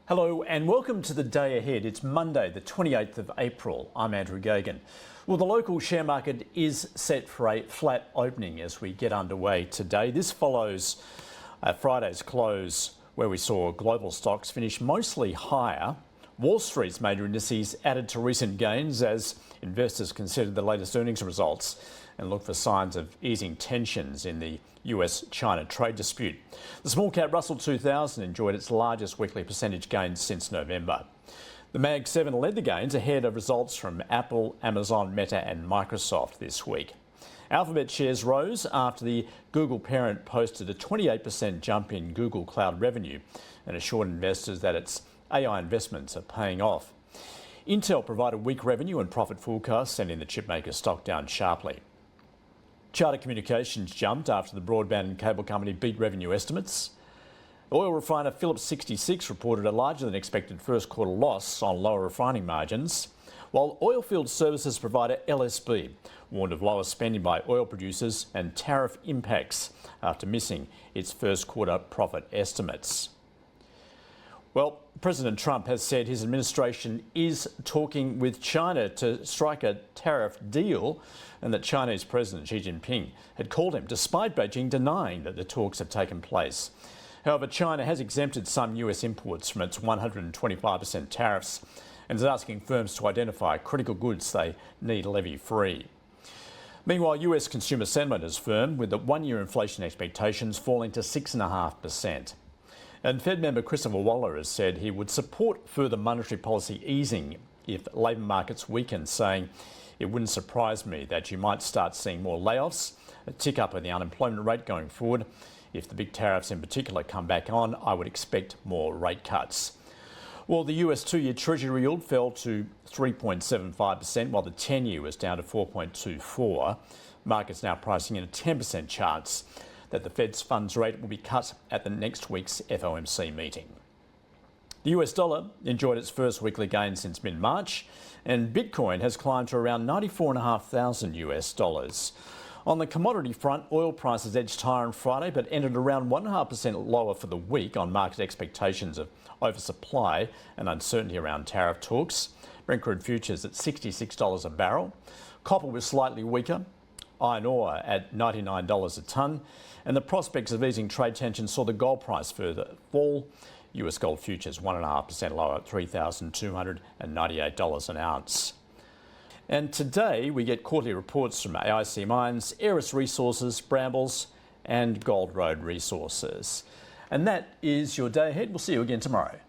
Hello and welcome to the day ahead. It's Monday, the 28th of April. I'm Andrew Gagan. Well, the local share market is set for a flat opening as we get underway today. This follows Friday's close where we saw global stocks finish mostly higher. Wall Street's major indices added to recent gains as investors considered the latest earnings results and look for signs of easing tensions in the US-China trade dispute. The small cap Russell 2000 enjoyed its largest weekly percentage gains since November. The Mag 7 led the gains ahead of results from Apple, Amazon, Meta and Microsoft this week. Alphabet shares rose after the Google parent posted a 28% jump in Google Cloud revenue and assured investors that its AI investments are paying off. Intel provided weak revenue and profit forecasts, sending the chipmaker stock down sharply. Charter Communications jumped after the broadband and cable company beat revenue estimates. Oil refiner Phillips 66 reported a larger than expected first quarter loss on lower refining margins, while oilfield services provider LSB warned of lower spending by oil producers and tariff impacts after missing its first quarter profit estimates. Well, President Trump has said his administration is talking with China to strike a tariff deal and that Chinese President Xi Jinping had called him, despite Beijing denying that the talks have taken place. However, China has exempted some US imports from its 125% tariffs and is asking firms to identify critical goods they need levy-free. Meanwhile, US consumer sentiment is firm, with the one-year inflation expectations falling to 6.5%. And Fed member Christopher Waller has said he would support further monetary policy easing if labour markets weaken, saying it wouldn't surprise me that you might start seeing more layoffs, a tick up in the unemployment rate going forward. If the big tariffs in particular come back on, I would expect more rate cuts. Well, the US two-year Treasury yield fell to 3.75%, while the 10-year was down to 4.24. Markets now pricing in a 10% chance that the Fed's funds rate will be cut at the next week's FOMC meeting. The US dollar enjoyed its first weekly gain since mid-March, and Bitcoin has climbed to around 94,500 US dollars. On the commodity front, oil prices edged higher on Friday but ended around 1.5% lower for the week on market expectations of oversupply and uncertainty around tariff talks. Brent crude futures at $66 a barrel. Copper was slightly weaker. Iron ore at $99 a tonne, and the prospects of easing trade tensions saw the gold price further fall. US gold futures 1.5% lower at $3,298 an ounce. And today we get quarterly reports from AIC Mines, Aeris Resources, Brambles and Gold Road Resources. And that is your day ahead. We'll see you again tomorrow.